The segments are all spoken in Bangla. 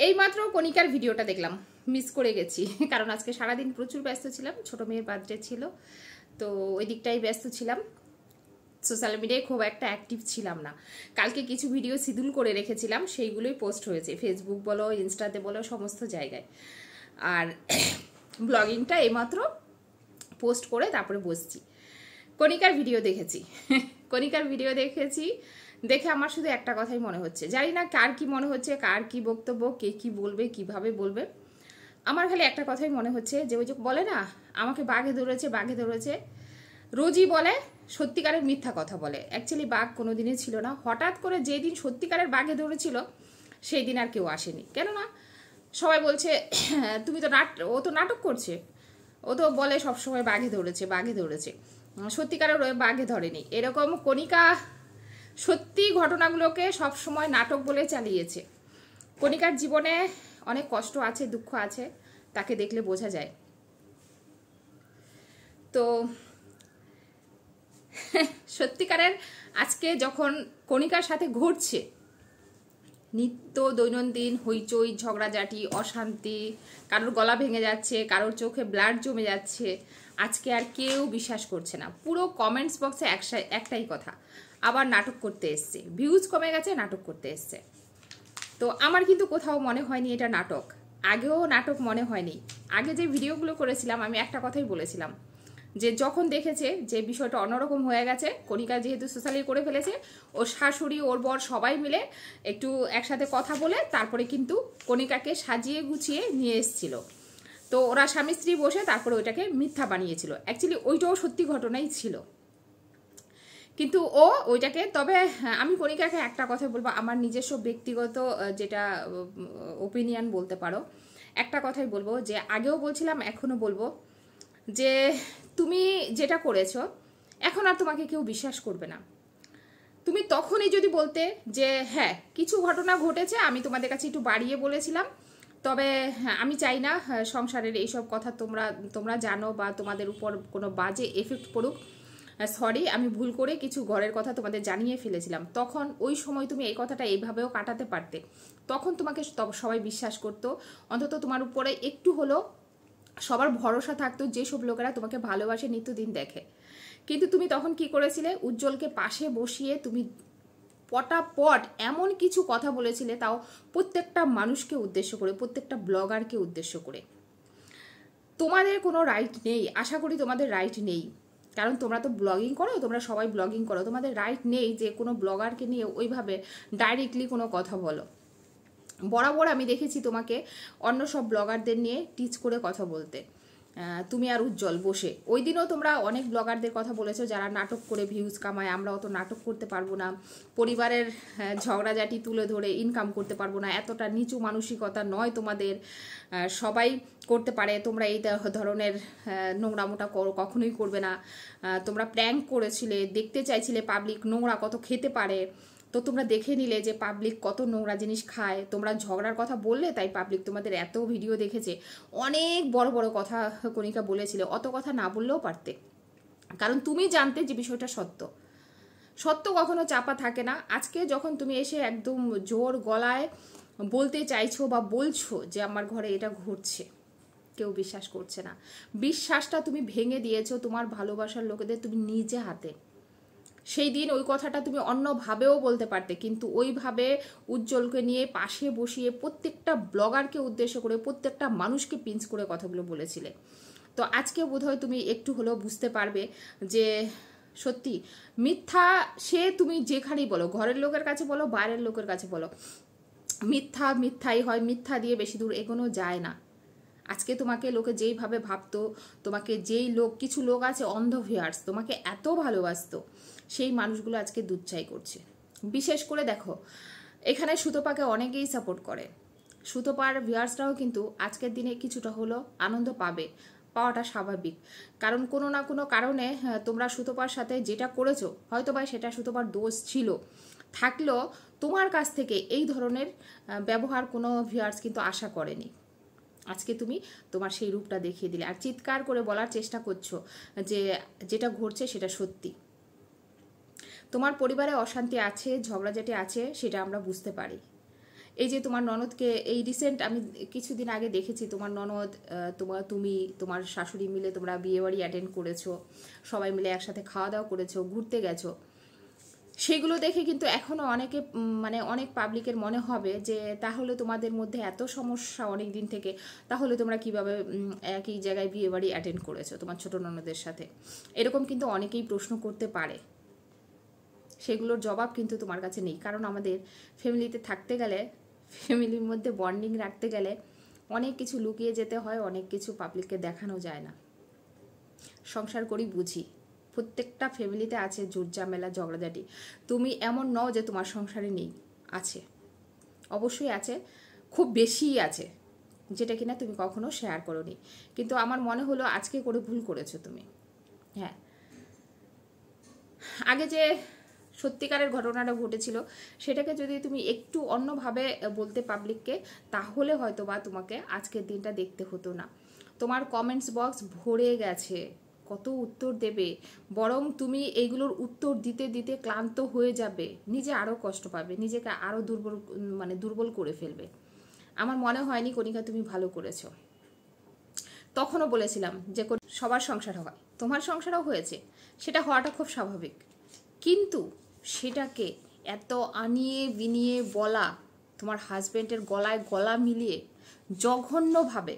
এইমাত্র কণিকার ভিডিওটা দেখলাম, মিস করে গেছি কারণ আজকে সারাদিন প্রচুর ব্যস্ত ছিলাম, ছোট মেয়ের বার্থডে ছিল তো ওই দিকটাই ব্যস্ত ছিলাম। সোশ্যাল মিডিয়ায় খুব একটা অ্যাক্টিভ ছিলাম না। কালকে কিছু ভিডিও শিডিউল করে রেখেছিলাম, সেইগুলোই পোস্ট হয়েছে ফেসবুক বলো, ইনস্টাতে বলো, সমস্ত জায়গায়। আর ব্লগিংটা এইমাত্র পোস্ট করে তারপরে বসছি। কণিকার ভিডিও দেখেছি কণিকার ভিডিও দেখেছি, দেখে আমার শুধু একটা কথাই মনে হচ্ছে, জানি না কার কি মনে হচ্ছে, কার কি বক্তব্য, কে কি বলবে, কিভাবে বলবে। আমার খালি একটা কথাই মনে হচ্ছে যে ওই যে বলে না, আমাকে বাঘে ধরেছে, বাঘে ধরেছে। রোজই বলে, সত্যিকারের মিথ্যা কথা বলে। অ্যাকচুয়ালি বাঘ কোনোদিনই ছিল না, হঠাৎ করে যেদিন সত্যিকারের বাঘে ধরেছিল সেই দিন আর কেউ আসেনি। কেননা সবাই বলছে তুমি তো ও তো নাটক করছে, ও তো বলে সবসময় বাঘে ধরেছে, বাঘে ধরেছে, সত্যিকারের বাঘে ধরেনি। এরকম কণিকা সত্যি ঘটনাগুলোকে সবসময় নাটক বলে চালিয়েছে। কণিকার জীবনে অনেক কষ্ট আছে, দুঃখ আছে, তাকে দেখলে বোঝা যায়। তো সত্যিকারের আজকে যখন কণিকার সাথে ঘটছে নিত্য দৈনন্দিন হইচই, ঝগড়াঝাটি, অশান্তি, কারোর গলা ভেঙে যাচ্ছে, কারোর চোখে ব্লাড জমে যাচ্ছে, আজকে আর কেউ বিশ্বাস করছে না। পুরো কমেন্টস বক্সে একটাই কথা, আবার নাটক করতে এসছে, ভিউজ কমে গেছে, নাটক করতে এসছে। তো আমার কিন্তু কোথাও মনে হয়নি এটা নাটক, আগেও নাটক মনে হয়নি। আগে যে ভিডিওগুলো করেছিলাম আমি একটা কথাই বলেছিলাম, যে যখন দেখেছে যে বিষয়টা অন্যরকম হয়ে গেছে, কণিকা যেহেতু সোশ্যালি করে ফেলেছে, ওর শাশুড়ি, ওর বর সবাই মিলে একটু একসাথে কথা বলে তারপরে কিন্তু কণিকাকে সাজিয়ে গুছিয়ে নিয়ে এসেছিল। তো ওরা স্বামী স্ত্রী বসে তারপরে ওইটাকে মিথ্যা বানিয়েছিল। অ্যাকচুয়ালি ওইটাও সত্যি ঘটনাই ছিল, কিন্তু ও ওইটাকে, তবে আমি কণিকাকে একটা কথা বলবো, আমার নিজস্ব ব্যক্তিগত যেটা ওপিনিয়ন বলতে পারো, একটা কথাই বলবো, যে আগেও বলছিলাম এখনো বলবো, যে তুমি যেটা করেছো এখন আর তোমাকে কেউ বিশ্বাস করবে না। তুমি তখনই যদি বলতে যে হ্যাঁ কিছু ঘটনা ঘটেছে, আমি তোমাদের কাছে একটু বাড়িয়ে বলেছিলাম, তবে হ্যাঁ আমি চাই না সংসারের এইসব কথা তোমরা জানো বা তোমাদের উপর কোনো বাজে এফেক্ট পড়ুক, সরি আমি ভুল করে কিছু ঘরের কথা তোমাদের জানিয়ে ফেলেছিলাম, তখন ওই সময় তুমি এই কথাটা এইভাবেও কাটাতে পারতে, তখন তোমাকে সবাই বিশ্বাস করতো, অন্তত তোমার উপরে একটু হলো সবার ভরসা থাকতো, যেসব লোকেরা তোমাকে ভালোবাসে, নিত্যদিন দেখে। কিন্তু তুমি তখন কি করেছিলে, উজ্জ্বলকে পাশে বসিয়ে তুমি পটাপট এমন কিছু কথা বলেছিলে, তাও প্রত্যেকটা মানুষকে উদ্দেশ্য করে, প্রত্যেকটা ব্লগারকে উদ্দেশ্য করে। তোমাদের কোনো রাইট নেই, আশা করি তোমাদের রাইট নেই, কারণ তোমরা তো ব্লগিং করো, তোমরা সবাই ব্লগিং করো, তোমাদের রাইট নেই যে কোনো ব্লগারকে নিয়ে ওইভাবে ডাইরেক্টলি কোনো কথা বলো। বরাবর আমি দেখেছি তোমাকে অন্য সব ব্লগারদের নিয়ে টিচ করে কথা বলতে, তুমি আর উজ্জ্বল বসে। ওই দিনও তোমরা অনেক ব্লগারদের কথা বলেছো যারা নাটক করে ভিউজ কামায়, আমরা অত নাটক করতে পারবো না, পরিবারের ঝগড়াঝাটি তুলে ধরে ইনকাম করতে পারবো না, এতটা নিচু মানসিকতা নয় তোমাদের, সবাই করতে পারে, তোমরা এই ধরনের নোংরামোটা কখনোই করবে না। তোমরা প্র্যাঙ্ক করেছিলে, দেখতে চাইছিলে পাবলিক নোংরা কত খেতে পারে, তো তোমরা দেখে নিলে যে পাবলিক কত নোংরা জিনিস খায়। তোমরা ঝগড়ার কথা বললে তাই পাবলিক তোমাদের এত ভিডিও দেখেছে। অনেক বড় বড় কথা কণিকা বলেছিলে, অত কথা না বললেও পারতে, কারণ তুমি জানতে যে বিষয়টা সত্য। সত্য কখনো চাপা থাকে না। আজকে যখন তুমি এসে একদম জোর গলায় বলতে চাইছো বা বলছো যে আমার ঘরে এটা ঘটছে, কেউ বিশ্বাস করছে না। বিশ্বাসটা তুমি ভেঙে দিয়েছো তোমার ভালোবাসার লোকেদের, তুমি নিজে হাতে। সেই দিন ওই কথাটা তুমি অন্যভাবেও বলতে পারতে, কিন্তু ওইভাবে উজ্জ্বলকে নিয়ে পাশে বসিয়ে প্রত্যেকটা ব্লগারকে উদ্দেশ্য করে, প্রত্যেকটা মানুষকে পিঞ্চ করে কথাগুলো বলেছিলে। তো আজকে বোধহয় তুমি একটু হলেও বুঝতে পারবে যে সত্যি মিথ্যা, সে তুমি যেখানেই বলো, ঘরের লোকের কাছে বলো, বাইরের লোকের কাছে বলো, মিথ্যা মিথ্যাই হয়, মিথ্যা দিয়ে বেশি দূর এগোনো যায় না। আজকে তোমাকে লোকে যেইভাবে ভাবতো, তোমাকে যেই লোক, কিছু লোক আছে অন্ধ ভিউয়ার্স, তোমাকে এত ভালোবাসতো, সেই মানুষগুলো আজকে দুধচাই করছে। বিশেষ করে দেখো, এখানে সুতপাকে অনেকেই সাপোর্ট করে, সুতপার ভিউয়ার্সরাও কিন্তু আজকের দিনে কিছুটা হলো আনন্দ পাওয়াটা স্বাভাবিক, কারণ কোনো না কোনো কারণে তোমরা সুতপার সাথে যেটা করেছো, হয়তো বা সেটা সুতপার দোষ ছিল, থাকলেও তোমার কাছ থেকে এই ধরনের ব্যবহার কোনো ভিউয়ার্স কিন্তু আশা করেনি। আজকে তুমি তোমার সেই রূপটা দেখিয়ে দিলে, আর চিৎকার করে বলার চেষ্টা করছো যে যেটা ঘটছে সেটা সত্যি। তোমার পরিবারে অশান্তি আছে, ঝগড়াঝাটি আছে, সেটা আমরা বুঝতে পারি, এই যে তোমার ননদকে এই রিসেন্ট আমি কিছুদিন আগে দেখেছি, তোমার ননদ তুমি তোমার শাশুড়ি মিলে তোমরা বিয়েবাড়ি অ্যাটেন্ড করেছো, সবাই মিলে একসাথে খাওয়া দাওয়া করেছো, ঘুরতে গেছো। সেগুলো দেখে কিন্তু এখনও অনেকে মানে অনেক পাবলিকের মনে হবে যে তাহলে তোমাদের মধ্যে এত সমস্যা অনেক দিন থেকে, তাহলে তোমরা কিভাবে একই জায়গায় বিয়েবাড়ি অ্যাটেন্ড করেছো তোমার ছোট ননদের সাথে। এরকম কিন্তু অনেকেই প্রশ্ন করতে পারে, সেগুলোর জবাব কিন্তু তোমার কাছে নেই। কারণ আমাদের ফ্যামিলিতে থাকতে গেলে, ফ্যামিলির মধ্যে বন্ডিং রাখতে গেলে অনেক কিছু লুকিয়ে যেতে হয়, অনেক কিছু পাবলিককে দেখানো যায় না। সংসার করি বুঝি, প্রত্যেকটা ফ্যামিলিতে আছে ঝুট ঝামেলা ঝগড়াঝাটি। তুমি এমন নও যে তোমার সংসারে নেই, আছে, অবশ্যই আছে, খুব বেশিই আছে, যেটা কিনা তুমি কখনো শেয়ার করোনি। কিন্তু আমার মনে হলো আজকে করে ভুল করেছো তুমি। হ্যাঁ, আগে যে সত্যিকারের ঘটনাটা ঘটেছিল সেটাকে যদি তুমি একটু অন্যভাবে বলতে পাবলিককে, তাহলে হয়তো বা তোমাকে আজকের দিনটা দেখতে হতো না। তোমার কমেন্টস বক্স ভরে গেছে, কত উত্তর দেবে, বরং তুমি এইগুলোর উত্তর দিতে দিতে ক্লান্ত হয়ে যাবে, নিজে আরও কষ্ট পাবে, নিজেকে আরও দুর্বল করে ফেলবে। আমার মনে হয়নি কণিকা তুমি ভালো করেছো। তখনও বলেছিলাম যে সবার সংসার হয়, তোমার সংসারও হয়েছে, সেটা হওয়াটা খুব স্বাভাবিক। কিন্তু সেটাকে এত আনিয়ে বিনিয়ে বলা, তোমার হাজব্যান্ডের গলায় গলা মিলিয়ে জঘন্যভাবে,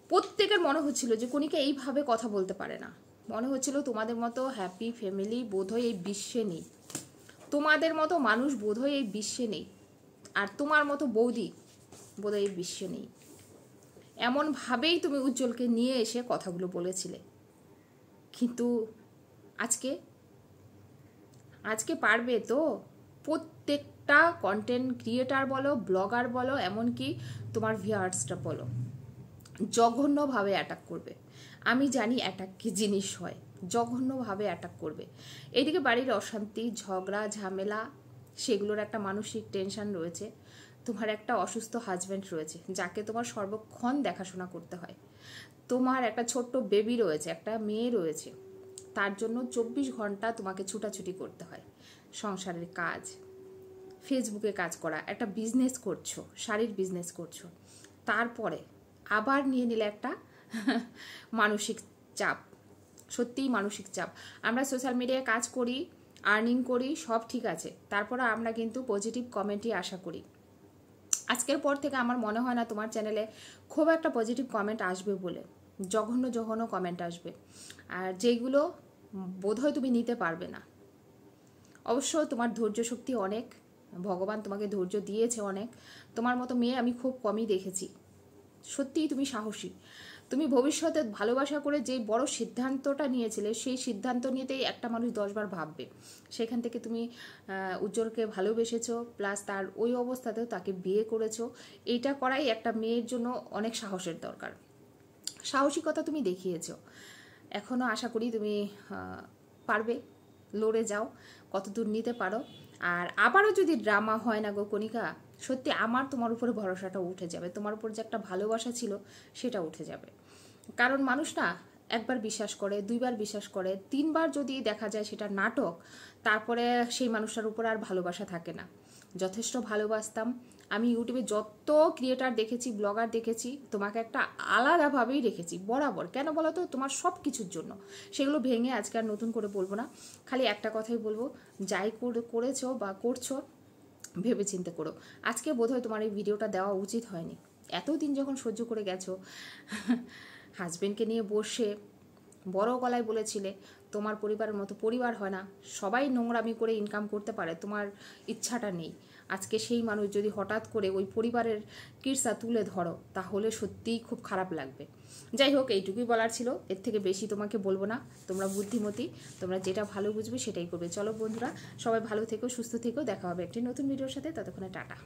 প্রত্যেকের মনে হচ্ছিল যে কণিকা এইভাবে কথা বলতে পারে না। মনে হচ্ছিল তোমাদের মতো হ্যাপি ফ্যামিলি বোধহয় এই বিশ্বে নেই, তোমাদের মতো মানুষ বোধহয় এই বিশ্বে নেই, আর তোমার মতো বৌদি বোধহয় এই বিশ্বে নেই। এমনভাবেই তুমি উজ্জ্বলকে নিয়ে এসে কথাগুলো বলেছিলে। কিন্তু আজকে পারবে তো? প্রত্যেকটা কন্টেন্ট ক্রিয়েটার বলো, ব্লগার বলো, এমনকি তোমার ভিউয়ার্সটা বলো, জঘন্যভাবে অ্যাটাক করবে। আমি জানি অ্যাটাক কি জিনিস হয়, জঘন্যভাবে অ্যাটাক করবে। এইদিকে বাড়ির অশান্তি ঝগড়া ঝামেলা, সেগুলোর একটা মানসিক টেনশন রয়েছে। তোমার একটা অসুস্থ হাজব্যান্ড রয়েছে যাকে তোমার সর্বক্ষণ দেখাশোনা করতে হয়। তোমার একটা ছোট্ট বেবি রয়েছে, একটা মেয়ে রয়েছে, তার জন্য 24 ঘন্টা তোমাকে ছুটাছুটি করতে হয়। সংসারের কাজ, ফেসবুকে কাজ করা, একটা বিজনেস করছো, শাড়ির বিজনেস করছো, তারপরে আবার নিয়ে নিলে একটা মানসিক চাপ, সত্যিই মানসিক চাপ। আমরা সোশ্যাল মিডিয়ায় কাজ করি, আর্নিং করি, সব ঠিক আছে, তারপরে আমরা কিন্তু পজিটিভ কমেন্টই আশা করি। আজকের পর থেকে আমার মনে হয় না তোমার চ্যানেলে খুব একটা পজিটিভ কমেন্ট আসবে বলে, জঘন্য কমেন্ট আসবে, আর যেগুলো বোধহয় তুমি নিতে পারবে না। অবশ্য তোমার ধৈর্য শক্তি অনেক, ভগবান তোমাকে ধৈর্য দিয়েছে অনেক। তোমার মতো মেয়ে আমি খুব কমই দেখেছি। সত্যিই তুমি সাহসী। তুমি ভবিষ্যতে ভালোবাসা করে যে বড় সিদ্ধান্তটা নিয়েছিলে, সেই সিদ্ধান্ত নিতেই একটা মানুষ 10 বার ভাববে। সেখান থেকে তুমি উজ্জ্বলকে ভালোবেসেছো, প্লাস তার ওই অবস্থাতেও তাকে বিয়ে করেছো। এইটা করাই একটা মেয়ের জন্য অনেক সাহসের দরকার। সাহসিকতা তুমি দেখিয়েছো। এখনও আশা করি তুমি পারবে, লড়ে যাও, কতদূর নিতে পারো। আর আবারও যদি ড্রামা হয় না গো কণিকা, সত্যি আমার তোমার উপরে ভরসাটা উঠে যাবে, তোমার উপর যে একটা ভালোবাসা ছিল সেটা উঠে যাবে। কারণ মানুষ না একবার বিশ্বাস করে, 2 বার বিশ্বাস করে, 3 বার যদি দেখা যায় সেটা নাটক, তারপরে সেই মানুষটার উপর আর ভালোবাসা থাকে না। যথেষ্ট ভালোবাসতাম আমি। ইউটিউবে যত ক্রিয়েটার দেখেছি, ব্লগার দেখেছি, তোমাকে একটা আলাদাভাবেই রেখেছি বরাবর। কেন বলো তো? তোমার সব কিছুর জন্য। সেগুলো ভেঙে আজকে আর নতুন করে বলবো না, খালি একটা কথাই বলবো, যাই করেছো বা করছো ভেবেচিন্তে করো। আজকে বোধহয় তোমার এই ভিডিওটা দেওয়া উচিত হয়নি। এতদিন যখন সহ্য করে গেছো, হাজবেন্ডকে নিয়ে বসে বড় গলায় বলেছিলে তোমার পরিবারের মতো পরিবার হয় না, সবাই নোংরামি করে ইনকাম করতে পারে, তোমার ইচ্ছাটা নেই। আজকে সেই মানুষ যদি হঠাৎ করে ওই পরিবারের কিরসা তুলে ধরো, তাহলে সত্যিই খুব খারাপ লাগবে। যাই হোক, এইটুকুই বলার ছিল, এর থেকে বেশি তোমাকে বলবো না। তোমরা বুদ্ধিমতী, তোমরা যেটা ভালো বুঝবে সেটাই করবে। চলো বন্ধুরা, সবাই ভালো থেকো, সুস্থ থেকো, দেখা হবে একটি নতুন ভিডিওর সাথে। ততক্ষণে টাটা।